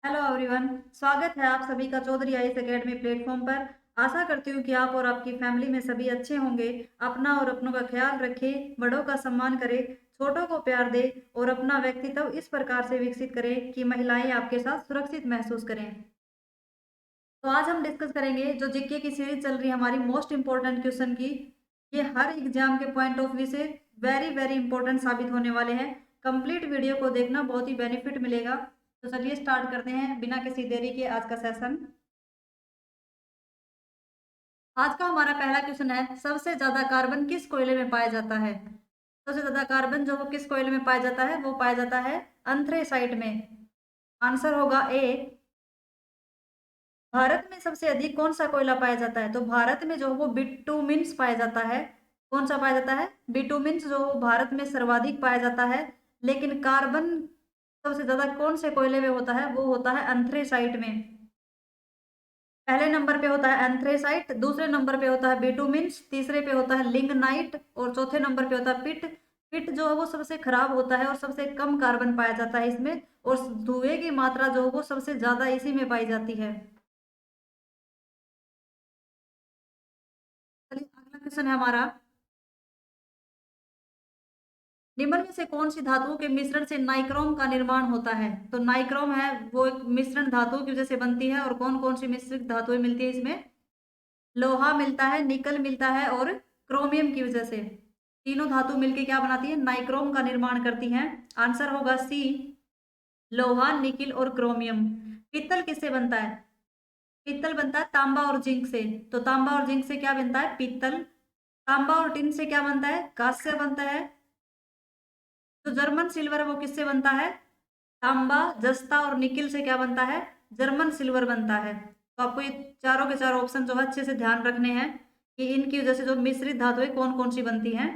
Hello everyone, स्वागत है आप सभी का चौधरी आईएएस एकेडमी प्लेटफॉर्म पर। आशा करती हूँ कि आप और आपकी फैमिली में सभी अच्छे होंगे। अपना और अपनों का ख्याल रखें, बड़ों का सम्मान करें, छोटों को प्यार दें और अपना व्यक्तित्व इस प्रकार से विकसित करें कि महिलाएं आपके साथ सुरक्षित महसूस करें। तो आज हम डिस्कस करेंगे जो जीके की सीरीज चल रही है हमारी मोस्ट इंपॉर्टेंट क्वेश्चन की। ये हर एग्जाम के पॉइंट ऑफ व्यू से वेरी वेरी इंपॉर्टेंट साबित होने वाले हैं। कंप्लीट वीडियो को देखना, बहुत ही बेनिफिट मिलेगा। तो चलिए स्टार्ट करते हैं बिना किसी देरी के आज का सेशन। आज का हमारा पहला क्वेश्चन है, सबसे ज्यादा कार्बन किस कोयले में पाया जाता है? सबसे ज्यादा कार्बन जो वो किस कोयले में पाया जाता है, वो पाया जाता है एंथ्रेसाइट में। आंसर होगा ए। भारत में सबसे अधिक कौन सा कोयला पाया जाता है? तो भारत में जो वो बिटुमिन्स पाया जाता है। कौन सा पाया जाता है? बिटुमिन्स जो भारत में सर्वाधिक पाया जाता है। लेकिन कार्बन सबसे ज्यादा कौन से कोयले में होता है? वो होता है एंथ्रेसाइट में। पहले नंबर पे होता है एंथ्रेसाइट, दूसरे नंबर पे होता है बिटुमिन्स, तीसरे पे होता है लिग्नाइट और चौथे नंबर पे होता है पिट। पिट जो है वो सबसे खराब होता है और सबसे कम कार्बन पाया जाता है इसमें। और धुएं की मात्रा जो है वो सबसे ज्यादा इसी में पाई जाती है। चलिए अगला क्वेश्चन है हमारा, निम्न में से कौन सी धातुओं के मिश्रण से नाइक्रोम का निर्माण होता है? तो नाइक्रोम है वो एक मिश्रण धातुओं की वजह से बनती है। और कौन कौन सी मिश्रित धातुएं मिलती है इसमें? लोहा मिलता है, निकल मिलता है और क्रोमियम की वजह से तीनों धातु मिलकर क्या बनाती है? नाइक्रोम का निर्माण करती हैं। आंसर होगा सी, लोहा, निकिल और क्रोमियम। पीतल किससे बनता है? पीतल बनता है तांबा और जिंक से। तो तांबा और जिंक से क्या बनता है? पीतल। तांबा और टिन से क्या बनता है? कांस्य बनता है। तो जर्मन सिल्वर है वो किससे बनता है? तांबा, जस्ता और निकिल से क्या बनता है? जर्मन सिल्वर बनता है। तो आपको ये चारों के चार ऑप्शन जो है अच्छे से ध्यान रखने हैं कि इनकी वजह से जो मिश्रित धातुएं कौन कौन सी बनती हैं।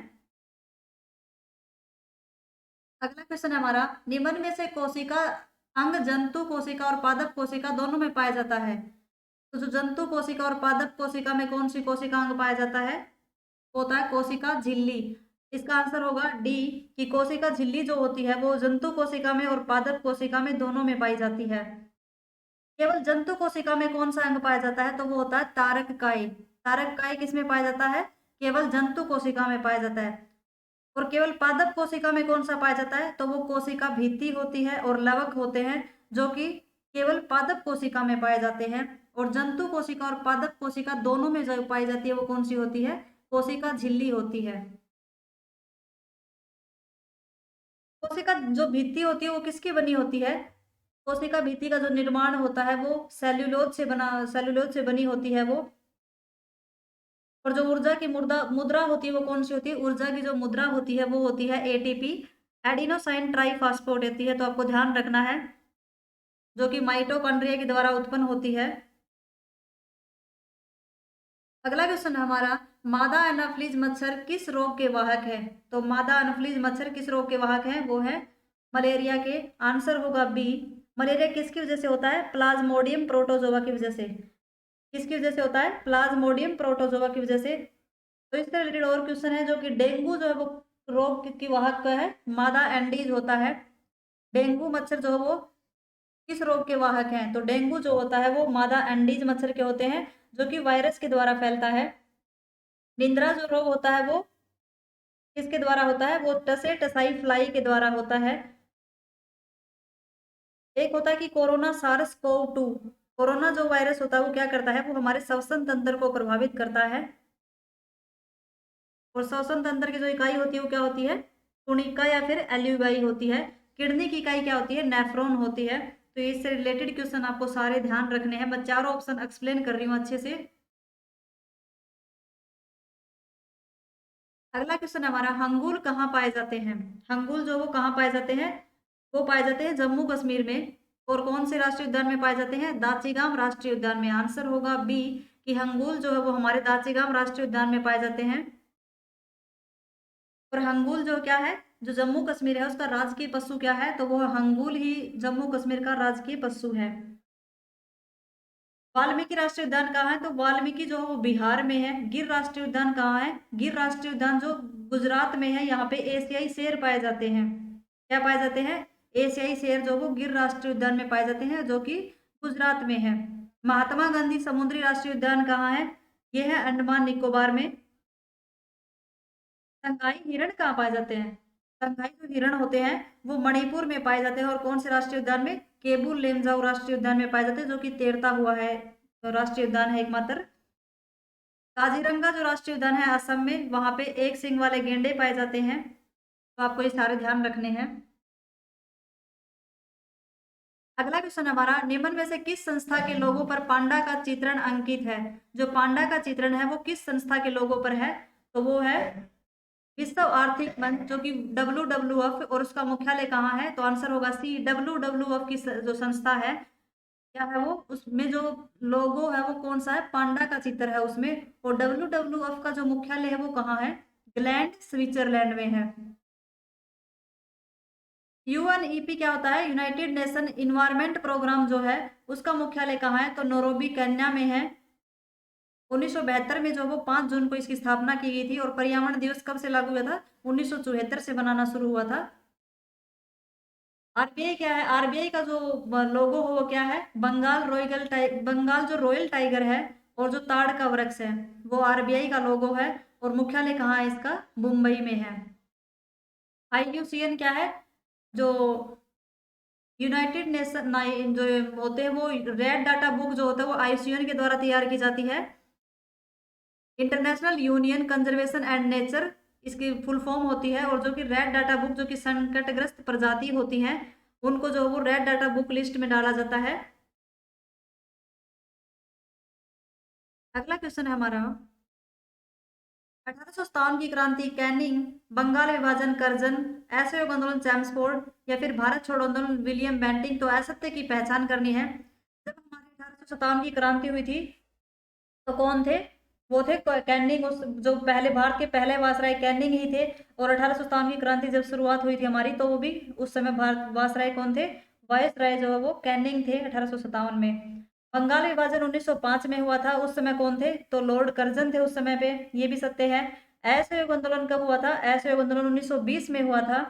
अगला क्वेश्चन है हमारा, निम्न में से कोशिका अंग जंतु कोशिका और पादप कोशिका दोनों में पाया जाता है। तो जो जंतु कोशिका और पादप कोशिका में कौन सी कोशिका अंग पाया जाता है? होता है कोशिका झिल्ली। इसका आंसर होगा डी, कि कोशिका झिल्ली जो होती है वो जंतु कोशिका में और पादप कोशिका में दोनों में पाई जाती है। केवल जंतु कोशिका में कौन सा अंग पाया जाता है? तो वो होता है तारक काय। तारक काय किस में पाया जाता है? केवल जंतु कोशिका में पाया जाता है। और केवल पादप कोशिका में कौन सा पाया जाता है? तो वो कोशिका भित्ति होती है और लवक होते हैं, जो कि केवल पादप कोशिका में पाए जाते हैं। और जंतु कोशिका और पादप कोशिका दोनों में जो पाई जाती है वो कौन सी होती है? कोशिका झिल्ली होती है। कोशिका जो भित्ति होती है वो किसकी बनी होती है? कोशिका भित्ति का जो निर्माण होता है वो सेल्यूलोज से बनी होती है वो। और जो ऊर्जा की मुद्रा मुद्रा होती है वो कौन सी होती है? ऊर्जा की जो मुद्रा होती है वो होती है एटीपी, एडिनोसाइन ट्राइफॉस्फेट होती है। तो आपको ध्यान रखना है, जो कि माइटोकॉन्ड्रिया के द्वारा उत्पन्न होती है। अगला क्वेश्चन है हमारा, मादा एनाफ्लीज मच्छर किस रोग के वाहक है? तो मादा एनाफ्लीज मच्छर किस रोग के वाहक है? वो है मलेरिया के। आंसर होगा बी। मलेरिया किसकी वजह से होता है? प्लाज्मोडियम प्रोटोजोआ की वजह से। किसकी वजह से होता है? प्लाज्मोडियम प्रोटोजोआ की वजह से। तो इससे रिलेटेड और क्वेश्चन है, जो कि डेंगू जो है वो रोग की वाहक का है, मादा एंडीज होता है। डेंगू मच्छर जो है वो किस रोग के वाहक हैं? तो डेंगू जो होता है वो मादा एंडीज मच्छर के होते हैं, जो कि वायरस के द्वारा फैलता है। निंद्रा जो रोग होता है वो किसके द्वारा होता है? वो टसे टसाई फ्लाई के द्वारा होता है। एक होता है कि कोरोना सार्स कोव 2। कोरोना जो वायरस होता है वो क्या करता है? वो हमारे श्वसन तंत्र को प्रभावित करता है। और श्वसन तंत्र की जो इकाई होती है वो क्या होती है? टुनिका या फिर एल्यूवाई होती है। किडनी की इकाई क्या होती है? नेफ्रॉन होती है। तो इससे रिलेटेड क्वेश्चन आपको सारे ध्यान रखने हैं। मैं चारों ऑप्शन एक्सप्लेन कर रही हूँ अच्छे से। अगला क्वेश्चन हमारा, हंगुल कहाँ पाए जाते हैं? हंगुल जो वो कहाँ पाए जाते हैं? वो पाए जाते हैं जम्मू कश्मीर में। और कौन से राष्ट्रीय उद्यान में पाए जाते हैं? दाचीगाम राष्ट्रीय उद्यान में। आंसर होगा बी, कि हंगुल जो है वो हमारे दाचीगाम राष्ट्रीय उद्यान में पाए जाते हैं। और हंगुल जो क्या है, जो जम्मू कश्मीर है उसका राजकीय पशु क्या है? तो वो हंगुल ही जम्मू कश्मीर का राजकीय पशु है। वाल्मीकि राष्ट्रीय उद्यान कहाँ है? तो वाल्मीकि जो है वो बिहार में है। गिर राष्ट्रीय उद्यान कहाँ है? गिर राष्ट्रीय उद्यान जो गुजरात में है। यहाँ पे एशियाई शेर पाए जाते हैं। क्या पाए जाते हैं? एशियाई शेर जो वो गिर राष्ट्रीय उद्यान में पाए जाते हैं, जो कि गुजरात में है। महात्मा गांधी समुद्री राष्ट्रीय उद्यान कहाँ है? ये है अंडमान निकोबार में। संगाई हिरण कहाँ पाए जाते हैं? संगाई जो हिरण होते हैं वो मणिपुर में पाए जाते हैं, और कौन से राष्ट्रीय उद्यान में? केबुल लेमजाओ राष्ट्रीय उद्यान में पाए जाते हैं, जो कि तैरता हुआ है तो राष्ट्रीय उद्यान है एकमात्र। काजीरंगा जो राष्ट्रीय उद्यान है असम में, वहां पे एक सींग वाले गेंडे पाए जाते हैं। तो आपको ये सारे ध्यान रखने हैं। अगला क्वेश्चन हमारा, निम्न में से किस संस्था के लोगों पर पांडा का चित्रण अंकित है? जो पांडा का चित्रण है वो किस संस्था के लोगों पर है? तो वो है विश्व आर्थिक मंच, जो कि WWF, और उसका मुख्यालय कहाँ है? तो आंसर होगा सी, WWF की जो संस्था है, क्या है वो, उसमें जो लोगो है वो कौन सा है? पांडा का चित्र है उसमें। और WWF का जो मुख्यालय है वो कहाँ है? ग्लैंड स्विट्जरलैंड में है। UNEP क्या होता है? यूनाइटेड नेशन इन्वायरमेंट प्रोग्राम जो है उसका मुख्यालय कहाँ है? तो नैरोबी केन्या में है। 1972 में जो वो 5 जून को इसकी स्थापना की गई थी। और पर्यावरण दिवस कब से लागू हुआ था? 1974 से बनाना शुरू हुआ था। आरबीआई क्या है? आरबीआई का जो लोगो हो वो क्या है? बंगाल जो रॉयल टाइगर है और जो ताड़ का वृक्ष है, वो आरबीआई का लोगो है। और मुख्यालय कहाँ है इसका? मुंबई में है। IUCN क्या है? जो यूनाइटेड नेशन जो होते हैं वो रेड डाटा बुक जो होता है वो IUCN के द्वारा तैयार की जाती है। International union conservation and nature इसकी फुल फॉर्म होती है। और जो कि रेड डाटा बुक, जो कि संकटग्रस्त प्रजाति होती हैं, उनको जो वो रेड डाटा बुक लिस्ट में डाला जाता है। अगला क्वेश्चन है हमारा, 1857 की क्रांति, कैनिंग, बंगाल विभाजन, करजन, असहयोग आंदोलन, चैम्सफोर्ड, या फिर भारत छोड़ो आंदोलन, विलियम बेंटिंक। तो असत्य की पहचान करनी है। जब हमारी 1857 की क्रांति हुई थी तो कौन थे? वो थे कैनिंग, उस जो पहले भारत के पहले वायसराय कैनिंग ही थे। और 1857 की क्रांति जब शुरुआत हुई थी हमारी, तो वो भी उस समय भारत वायसराय कौन थे? वायसराय जो है वो कैनिंग थे 1857 में। बंगाल विभाजन 1905 में हुआ था, उस समय कौन थे? तो लॉर्ड कर्जन थे उस समय पे, ये भी सत्य है। असहयोग आंदोलन कब हुआ था? असहयोग आंदोलन 1920 में हुआ था,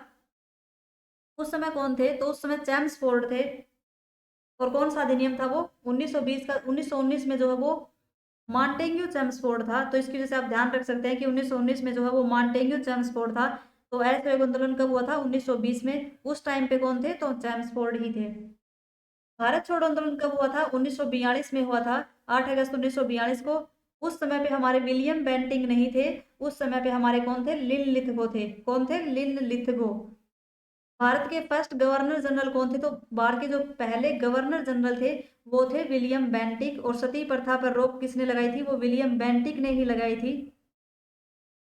उस समय कौन थे? तो उस समय चैम्सफोर्ड थे। और कौन सा अधिनियम था वो? 1920 का, 1919 में जो है वो मॉन्टेग्यू चेम्सफोर्ड था। तो इसकी वजह से आप ध्यान रख सकते हैं कि 1919 में जो है वो मॉन्टेग्यू चेम्सफोर्ड था। तो असहयोग आंदोलन कब हुआ था? 1920 में। उस टाइम पे कौन थे? तो चेम्सफोर्ड ही थे। भारत छोड़ो आंदोलन कब हुआ था? 1942 में हुआ था, 8 अगस्त 1942 को। उस समय पे हमारे विलियम बेंटिंग नहीं थे, उस समय पे हमारे कौन थे? लिन लिथगो थे। कौन थे? लिन लिथगो। भारत के फर्स्ट गवर्नर जनरल कौन थे? तो भारत के जो पहले गवर्नर जनरल थे वो थे विलियम बेंटिक। और सती प्रथा पर रोक किसने लगाई थी? वो विलियम बेंटिक ने ही लगाई थी।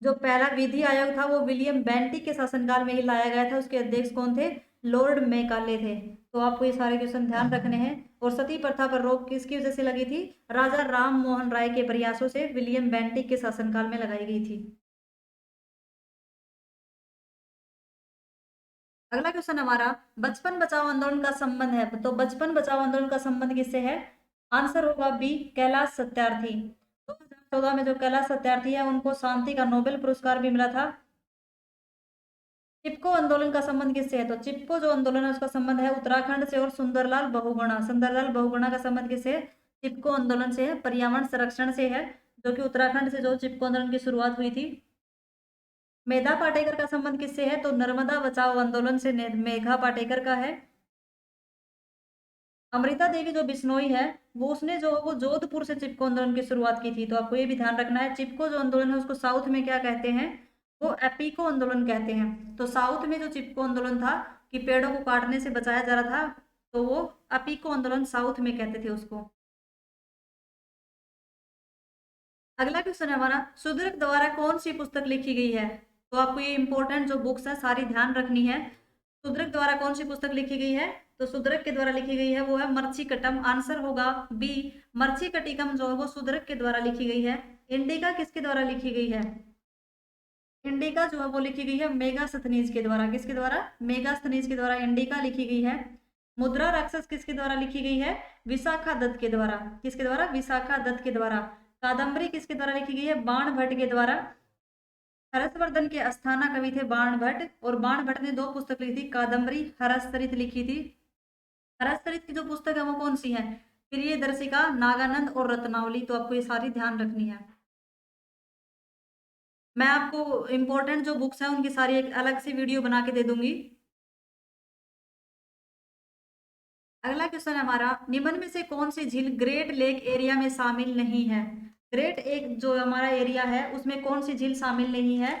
जो पहला विधि आयोग था वो विलियम बेंटिक के शासनकाल में ही लाया गया था। उसके अध्यक्ष कौन थे? लॉर्ड मैकाले थे। तो आपको ये सारे क्वेश्चन ध्यान रखने हैं। और सती प्रथा पर रोक किसकी वजह से लगी थी? राजा राम मोहन राय के प्रयासों से विलियम बेंटिक के शासनकाल में लगाई गई थी। अगला क्वेश्चन हमारा, बचपन बचाओ आंदोलन का संबंध है। तो बचपन बचाओ आंदोलन का संबंध किससे है? आंसर होगा बी, कैलाश सत्यार्थी। 2014 में जो कैलाश सत्यार्थी है उनको शांति का नोबेल पुरस्कार भी मिला था। चिपको आंदोलन का संबंध किससे है? तो चिपको जो आंदोलन है उसका संबंध है उत्तराखंड से और सुंदरलाल बहुगुणा। सुंदरलाल बहुगुणा का संबंध किससे है? चिपको आंदोलन से है, पर्यावरण संरक्षण से है, जो कि उत्तराखंड से जो चिपको आंदोलन की शुरुआत हुई थी। मेधा पाटेकर का संबंध किससे है? तो नर्मदा बचाओ आंदोलन से मेघा पाटेकर का है। अमृता देवी जो बिश्नोई है वो उसने जो वो जोधपुर से चिपको आंदोलन की शुरुआत की थी। तो आपको ये भी ध्यान रखना है, चिपको जो आंदोलन है उसको साउथ में क्या कहते हैं? वो एपीको आंदोलन कहते हैं। तो साउथ में जो चिपको आंदोलन था कि पेड़ों को काटने से बचाया जा रहा था, तो वो एपीको आंदोलन साउथ में कहते थे उसको। अगला क्वेश्चन है हमारा, सुदृढ़ द्वारा कौन सी पुस्तक लिखी गई है? तो आपको ये इंपॉर्टेंट जो बुक्स है सारी ध्यान रखनी है। सुदृढ़ द्वारा कौन सी पुस्तक लिखी गई है? तो सुदृढ़ के द्वारा लिखी गई है वो है मर्चिकटम। आंसर होगा बी, मर्चिकटिकम जो है वो सुदृढ़ के द्वारा लिखी गई है। इंडिका किसके द्वारा लिखी गई है? इंडिका जो है वो लिखी गई है मेगास्थनीज के द्वारा। किसके द्वारा? मेगास्थनीज के द्वारा इंडिका लिखी गई है। मुद्रा राक्षस किसके द्वारा लिखी गई है? विशाखा दत्त के द्वारा। किसके द्वारा? विशाखा दत्त के द्वारा। कादम्बरी किसके द्वारा लिखी गई है? बाण भट्ट के द्वारा। हर्षवर्धन के अस्थाना कवि थे बाणभट्ट, और बाणभट्ट ने 2 पुस्तक लिखी थी, कादम्बरी, हर्षचरित लिखी थी। हर्षचरित की जो पुस्तक है वो कौन सी है? प्रियदर्शिका, नागानंद और रत्नावली। तो आपको ये सारी ध्यान रखनी है। मैं आपको इंपॉर्टेंट जो बुक्स हैं उनकी सारी एक अलग से वीडियो बना के दे दूंगी। अगला क्वेश्चन है हमारा, निम्न में से कौन सी झील ग्रेट लेक एरिया में शामिल नहीं है? ग्रेट एक जो हमारा एरिया है उसमें कौन सी झील शामिल नहीं है?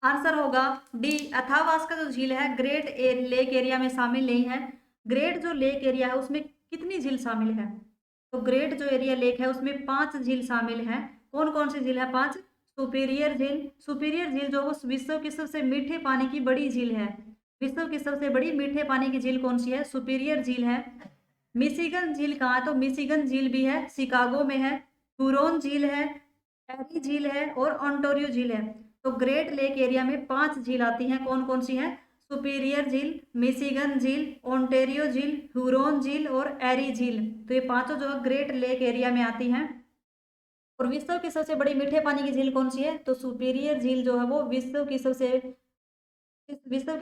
आंसर होगा डी, अथावास्का जो झील है ग्रेट लेक एरिया में शामिल नहीं है। ग्रेट जो लेक एरिया है उसमें कितनी झील शामिल है? तो ग्रेट जो एरिया लेक है उसमें 5 झील शामिल है। कौन कौन सी झील है 5? सुपीरियर झील, सुपीरियर झील जो विश्व की सबसे मीठे पानी की बड़ी झील है। विश्व की सबसे बड़ी मीठे पानी की झील कौन सी है? सुपीरियर झील है। मिशिगन झील कहाँ है? तो मिशिगन झील भी है, शिकागो में है। हुरोन झील है, एरी झील है और ओंटारियो झील है। तो ग्रेट लेक एरिया में 5 झील आती हैं। कौन कौन सी हैं? सुपीरियर झील, मिशिगन झील, ओंटारियो झील, हुरोन झील और एरी झील। तो ये पांचों जो है ग्रेट लेक एरिया में आती हैं। और विश्व की सबसे बड़ी मीठे पानी की झील कौन सी है? तो सुपीरियर झील जो है वो विश्व की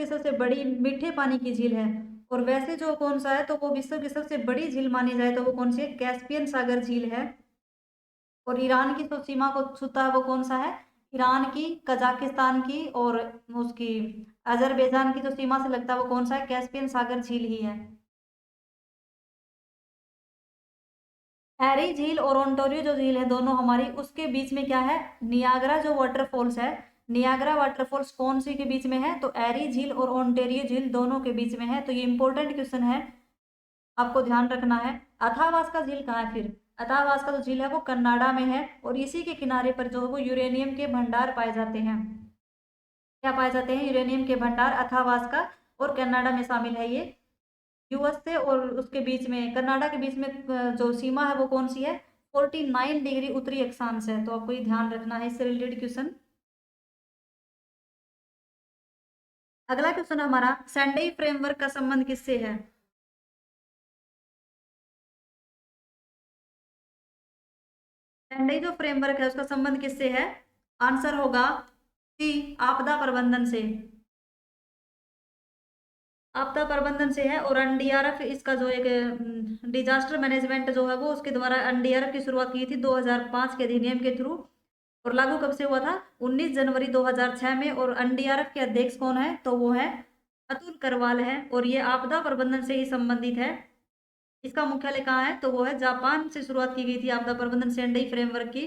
सबसे बड़ी मीठे पानी की झील है। और वैसे जो कौन सा है, तो वो विश्व की सबसे बड़ी झील मानी जाए तो वो कौन सी है? कैस्पियन सागर झील है। और ईरान की जो सीमा को छूता है वो कौन सा है? ईरान की, कजाकिस्तान की और उसकी अजरबैजान की जो सीमा से लगता है वो कौन सा है? कैस्पियन सागर झील ही है। एरी झील और ओंटारियो जो झील है दोनों हमारी, उसके बीच में क्या है? नियाग्रा जो वाटरफॉल्स है, नियाग्रा वाटरफॉल्स कौन सी के बीच में है? तो एरी झील और ओंटारियो झील दोनों के बीच में है। तो ये इंपॉर्टेंट क्वेश्चन है, आपको ध्यान रखना है। अथावास्का झील कहाँ है फिर? अथावास्का जो झील है वो कनाडा में है, और इसी के किनारे पर जो है वो यूरेनियम के भंडार पाए जाते हैं। क्या पाए जाते हैं? यूरेनियम के भंडार। अथावास्का और कनाडा में शामिल है ये। यूएस से और उसके बीच में, कनाडा के बीच में जो सीमा है वो कौन सी है? 49 डिग्री उत्तरी अक्षांश है। तो आपको ये ध्यान रखना है, इससे रिलेटेड क्वेश्चन। अगला क्वेश्चन हमारा, सेंडई फ्रेमवर्क का संबंध किससे है? सेंडई जो फ्रेमवर्क है उसका संबंध किससे है? आंसर होगा सी, आपदा प्रबंधन से। आपदा प्रबंधन से है। और एनडीआरएफ इसका जो एक डिजास्टर मैनेजमेंट जो है वो उसके द्वारा एनडीआरएफ की शुरुआत की थी 2005 के अधिनियम के थ्रू। और लागू कब से हुआ था? 19 जनवरी 2006 में। और एनडीआरएफ के अध्यक्ष कौन है? तो वो है अतुल करवाल है। और ये आपदा प्रबंधन से ही संबंधित है। इसका मुख्यालय कहाँ है? तो वो है जापान से शुरुआत की गई थी आपदा प्रबंधन सेंडई फ्रेमवर्क की।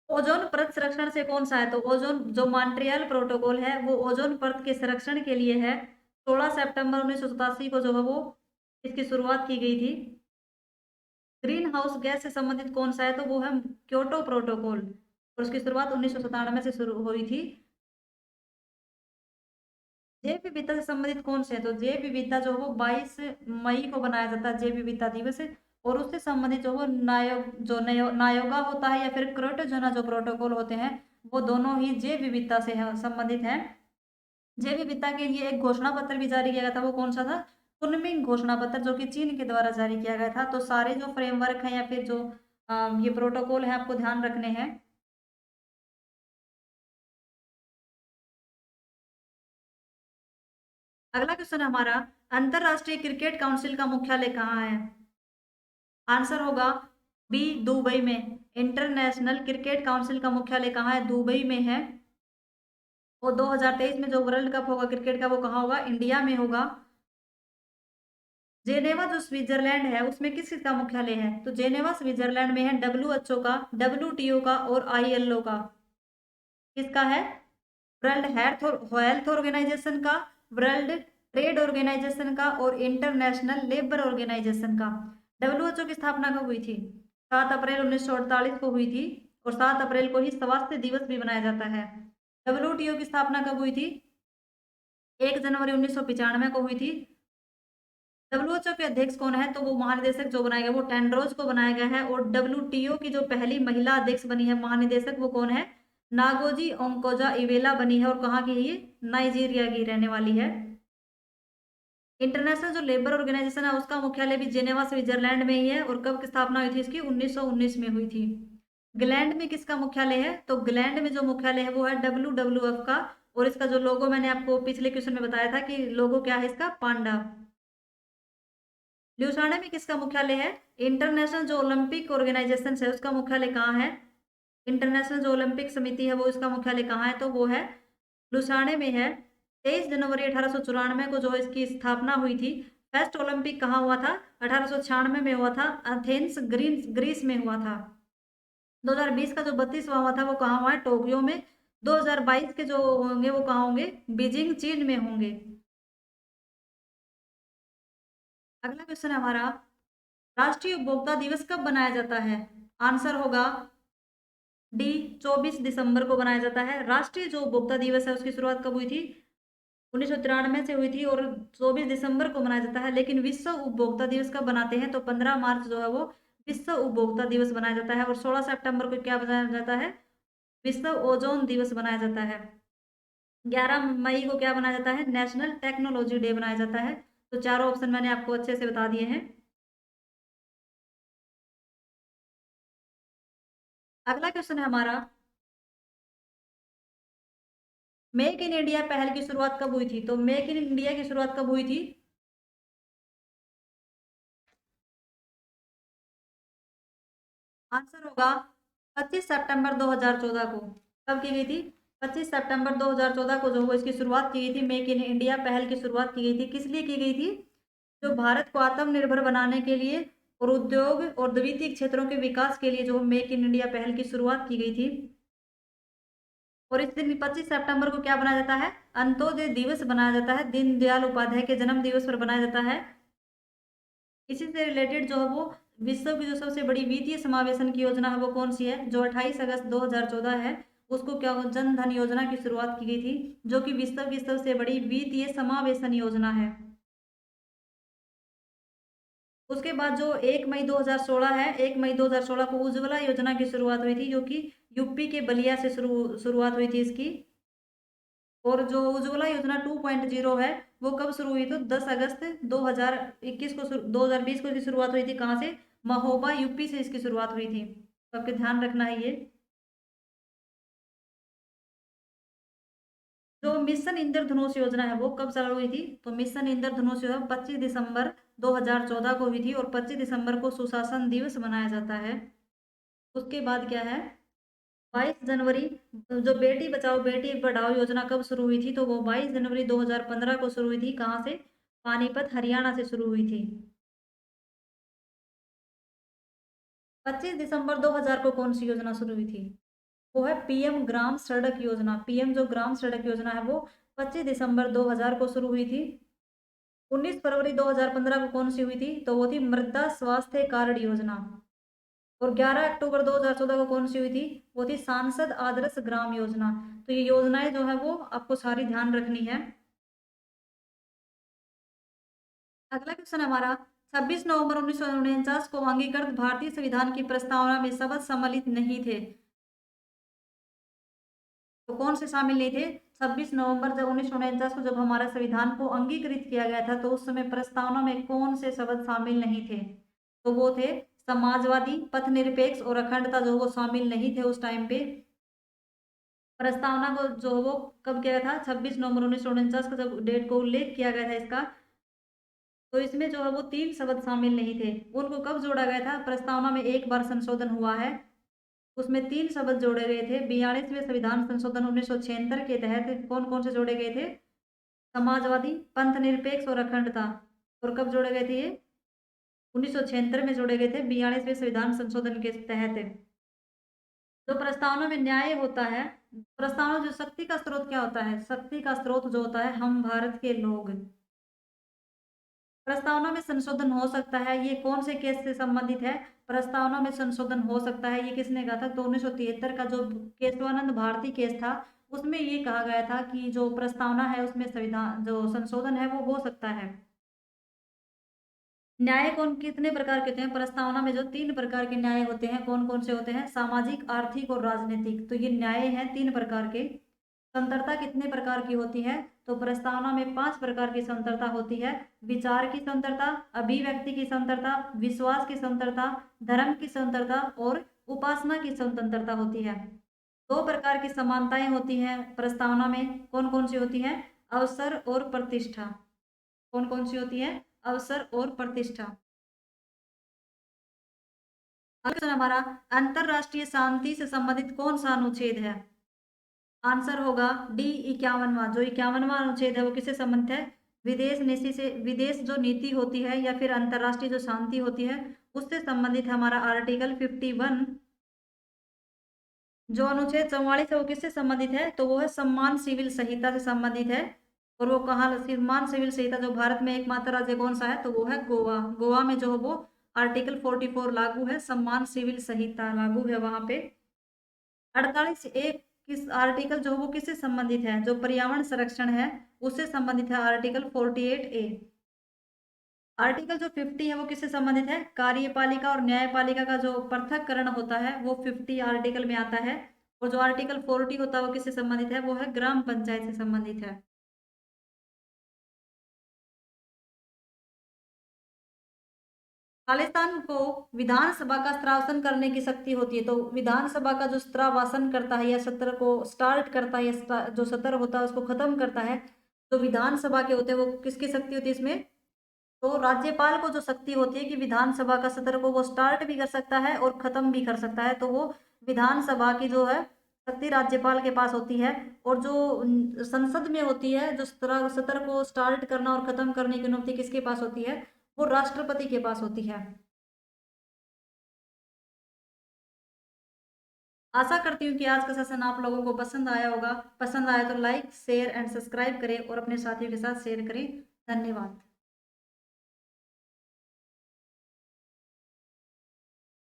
ओजोन परत संरक्षण से कौन सा है? तो ओजोन जो मॉन्ट्रियल प्रोटोकॉल है वो ओजोन परत के संरक्षण के लिए है। 16 सितंबर 1987 को जो है वो इसकी शुरुआत की गई थी। ग्रीन हाउस गैस से संबंधित कौन सा है? तो वो है क्योटो प्रोटोकॉल, और उसकी शुरुआत 1997 से शुरू हुई थी। जैव विविधता से संबंधित कौन से है? तो जैव विविधता जो है वो 22 मई को बनाया जाता है जैव विविधता दिवस। और उससे संबंधित जो वो नायोगा होता है या फिर क्रोटोजोना जो प्रोटोकॉल होते हैं, वो दोनों ही जैव विविधता से संबंधित हैं। जैव विविधता के लिए एक घोषणा पत्र भी जारी किया गया था, वो कौन सा था? कुनमिंग घोषणा पत्र, जो कि चीन के द्वारा जारी किया गया था। तो सारे जो फ्रेमवर्क है या फिर जो ये प्रोटोकॉल है आपको ध्यान रखने हैं। अगला क्वेश्चन हमारा, अंतरराष्ट्रीय क्रिकेट काउंसिल का मुख्यालय कहाँ है? आंसर होगा बी, दुबई में। इंटरनेशनल क्रिकेट काउंसिल का मुख्यालय कहाँ है? दुबई में है। और 2023 में जो वर्ल्ड कप होगा क्रिकेट का वो कहाँ होगा? इंडिया में होगा। जेनेवा जो स्विट्जरलैंड है उसमें किस चीज का मुख्यालय है? तो जेनेवा स्विट्जरलैंड में है डब्ल्यूएचओ का, डब्ल्यूटीओ का और आईएलओ का। किसका है? वर्ल्ड हेल्थ ऑर्गेनाइजेशन का, वर्ल्ड ट्रेड ऑर्गेनाइजेशन का और इंटरनेशनल लेबर ऑर्गेनाइजेशन का। डब्ल्यूएचओ की स्थापना कब हुई थी? 7 अप्रैल 1948 को हुई थी। और 7 अप्रैल को ही स्वास्थ्य दिवस भी मनाया जाता है। डब्ल्यूटीओ की स्थापना कब हुई थी? 1 जनवरी 1995 को हुई थी। डब्ल्यूएचओ के अध्यक्ष कौन है? तो वो महानिदेशक जो बनाया गया वो टेंड्रोज को बनाया गया है। और डब्ल्यूटीओ की जो पहली महिला अध्यक्ष बनी है महानिदेशक, वो कौन है? नागोजी ओंकोजा इवेला बनी है। और कहाँ की है ये? नाइजीरिया की रहने वाली है। इंटरनेशनल जो लेबर ऑर्गेनाइजेशन है उसका मुख्यालय भी जेनेवा स्विट्जरलैंड में ही है। और कब की स्थापना हुई थी इसकी? 1919 में हुई थी। ग्लैंड में किसका मुख्यालय है? तो ग्लैंड में जो मुख्यालय है वो है WWF का। और इसका जो लोगो मैंने आपको पिछले क्वेश्चन में बताया था कि लोगो क्या है इसका, पांडा। ल्यूसाना में किसका मुख्यालय है? इंटरनेशनल जो ओलंपिक ऑर्गेनाइजेशन है उसका मुख्यालय कहाँ है? इंटरनेशनल जो ओलंपिक समिति है वो इसका मुख्यालय कहाँ है? तो वो है लुसाने में है। 23 जनवरी 1894 को जो इसकी स्थापना हुई थी। फर्स्ट ओलंपिक कहाँ हुआ था? 1896 में हुआ था, एथेंस ग्रीस में हुआ था। 2020 का जो 32वां हुआ था वो कहाँ हुआ है? टोक्यो में। 2022 के जो होंगे वो कहाँ होंगे? बीजिंग चीन में होंगे। अगला क्वेश्चन है हमारा, राष्ट्रीय उपभोक्ता दिवस कब बनाया जाता है? आंसर होगा डी, 24 दिसंबर को बनाया जाता है। राष्ट्रीय जो उपभोक्ता दिवस है उसकी शुरुआत कब हुई थी? 1993 से हुई थी और 24 दिसंबर को मनाया जाता है। लेकिन विश्व उपभोक्ता दिवस कब बनाते हैं? तो 15 मार्च जो है वो विश्व उपभोक्ता दिवस बनाया जाता है। और 16 सितंबर को क्या बनाया जाता है? विश्व ओजोन दिवस बनाया जाता है। 11 मई को क्या बनाया जाता है? नेशनल टेक्नोलॉजी डे बनाया जाता है। तो चारों ऑप्शन मैंने आपको अच्छे से बता दिए हैं। अगला क्वेश्चन है हमारा, मेक इन इंडिया पहल की शुरुआत कब हुई थी? तो मेक इन इंडिया की शुरुआत कब हुई थी? आंसर होगा 25 सितंबर 2014 को। कब की गई थी? 25 सितंबर 2014 को जो वो इसकी शुरुआत की गई थी, मेक इन इंडिया पहल की शुरुआत की गई थी। किस लिए की गई थी? जो भारत को आत्मनिर्भर बनाने के लिए और उद्योग और द्वितीय क्षेत्रों के विकास के लिए जो मेक इन इंडिया पहल की शुरुआत की गई थी। और इस दिन 25 सितंबर को क्या बनाया जाता है? अंत्योदय दिवस बनाया जाता है। दीनदयाल उपाध्याय के जन्म दिवस पर बनाया जाता है। इसी से रिलेटेड जो है वो विश्व की जो सबसे बड़ी वित्तीय समावेशन की योजना है वो कौन सी है? जो 28 अगस्त 2014 है, उसको क्या जन धन योजना की शुरुआत की गई थी, जो कि विश्व की सबसे बड़ी वित्तीय समावेशन योजना है। उसके बाद जो 1 मई 2016 है, 1 मई 2016 को उज्ज्वला योजना की शुरुआत हुई थी, जो कि यूपी के बलिया से शुरुआत हुई थी इसकी। और जो उज्ज्वला योजना 2.0 है वो कब शुरू हुई? तो 10 अगस्त 2021 को 2020 को इसकी शुरुआत हुई थी। कहाँ से? महोबा यूपी से इसकी शुरुआत हुई थी। तो आपके ध्यान रखना है ये। जो मिशन इंद्रधनुष योजना है वो कब चालू हुई थी? तो मिशन इंद्रधनुष जो है 25 दिसंबर 2014 को हुई थी और 25 दिसंबर को सुशासन दिवस मनाया जाता है। उसके बाद क्या है? 22 जनवरी, जो बेटी बचाओ बेटी पढ़ाओ योजना कब शुरू हुई थी? तो वो 22 जनवरी 2015 को शुरू हुई थी। कहाँ से? पानीपत हरियाणा से शुरू हुई थी। 25 दिसंबर 2000 को कौन सी योजना शुरू हुई थी? वो है पीएम ग्राम सड़क योजना। पीएम जो ग्राम सड़क योजना है वो 25 दिसंबर 2000 को शुरू हुई थी। 19 फरवरी 2015 को कौन सी हुई थी? तो वो थी मृदा स्वास्थ्य कार्ड योजना। और 11 अक्टूबर 2014 को कौन सी हुई थी? वो थी सांसद आदर्श ग्राम योजना। तो ये योजनाएं जो है वो आपको सारी ध्यान रखनी है। अगला क्वेश्चन हमारा, 26 नवंबर 1949 को अंगीकृत भारतीय संविधान की प्रस्तावना में शब्द सम्मिलित नहीं थे। तो कौन से शामिल नहीं थे? 26 नवंबर जब 1949 को जब हमारा संविधान को अंगीकृत किया गया था तो उस समय प्रस्तावना में कौन से शब्द शामिल नहीं थे? तो वो थे समाजवादी, पथनिरपेक्ष और अखंडता, जो वो शामिल नहीं थे उस टाइम पे। प्रस्तावना को जो वो कब किया गया था? 26 नवंबर 1949 को जब डेट को उल्लेख किया गया था इसका, तो इसमें जो है वो 3 शब्द शामिल नहीं थे। उनको कब जोड़ा गया था? प्रस्तावना में एक बार संशोधन हुआ है, उसमें 3 शब्द जोड़े गए थे। 42वें संविधान संशोधन 1976 के तहत कौन कौन से जोड़े गए थे? समाजवादी, पंथ निरपेक्ष और अखंडता। और कब जोड़े गए थे ये? 1976 में जोड़े गए थे 42वें संविधान संशोधन के तहत। जो प्रस्तावना में न्याय होता है, प्रस्तावना जो शक्ति का स्रोत क्या होता है? शक्ति का स्रोत जो होता है हम भारत के लोग। प्रस्तावना में संशोधन हो सकता है, ये कौन से केस से संबंधित है? प्रस्तावना में संशोधन हो सकता है, ये किसने कहा था? तो 1973 का जो केशवानंद भारती केस था उसमें ये कहा गया था कि जो प्रस्तावना है उसमें संविधान जो संशोधन है वो हो सकता है। न्याय कौन कितने प्रकार के होते हैं? प्रस्तावना में जो 3 प्रकार के न्याय होते हैं, कौन कौन से होते हैं? सामाजिक, आर्थिक और राजनीतिक। तो ये न्याय हैं 3 प्रकार के। स्वतंत्रता कितने प्रकार की होती है? तो प्रस्तावना में 5 प्रकार की स्वतंत्रता होती है। विचार की स्वतंत्रता, अभिव्यक्ति की स्वतंत्रता, विश्वास की स्वतंत्रता, धर्म की स्वतंत्रता और उपासना की स्वतंत्रता होती है। दो प्रकार की समानताएं होती हैं प्रस्तावना में, कौन कौन सी होती हैं? अवसर और प्रतिष्ठा। कौन कौन सी होती है? अवसर और प्रतिष्ठा। क्वेश्चन हमारा, अंतरराष्ट्रीय शांति से संबंधित कौन सा अनुच्छेद है? आंसर होगा डी 51वां। जो 51वां अनुच्छेद है वो किससे संबंधित है? विदेश नीति से, विदेश जो नीति होती है या फिर अंतरराष्ट्रीय जो शांति होती है उससे संबंधित हमारा आर्टिकल 51। जो अनुच्छेद 44 है वो किससे संबंधित है? तो वो है सम्मान सिविल संहिता से संबंधित है। और वो कहाँ? सम्मान सिविल संहिता जो भारत में एकमात्र राज्य कौन सा है? तो वो है गोवा। गोवा में जो है वो आर्टिकल 44 लागू है, सम्मान सिविल संहिता लागू है वहां पे। 48 ए किस आर्टिकल जो है वो किससे संबंधित है? जो पर्यावरण संरक्षण है उससे संबंधित है, आर्टिकल 48A। आर्टिकल जो 50 है वो किससे संबंधित है? कार्यपालिका और न्यायपालिका का जो पृथक्करण होता है वो 50 आर्टिकल में आता है। और जो आर्टिकल 40 होता है वो किससे संबंधित है? वो है ग्राम पंचायत से संबंधित है। खालिस्तान को विधानसभा का स्त्रावसन करने की शक्ति होती है। तो विधानसभा का जो स्त्रावासन करता है या सत्र को स्टार्ट करता है या जो सत्र होता है उसको खत्म करता है, तो विधानसभा के होते हैं, वो किसकी शक्ति होती है इसमें? तो राज्यपाल को जो शक्ति होती है कि विधानसभा का सत्र को वो स्टार्ट भी कर सकता है और खत्म भी कर सकता है, तो वो विधानसभा की जो है शक्ति राज्यपाल के पास होती है। और जो संसद में होती है, जो सत्र सत्र को स्टार्ट करना और खत्म करने की अनुमति किसके पास होती है? वो राष्ट्रपति के पास होती है। आशा करती हूँ कि आज का सेशन आप लोगों को पसंद आया होगा। पसंद आया तो लाइक शेयर एंड सब्सक्राइब करें और अपने साथियों के साथ शेयर करें। धन्यवाद।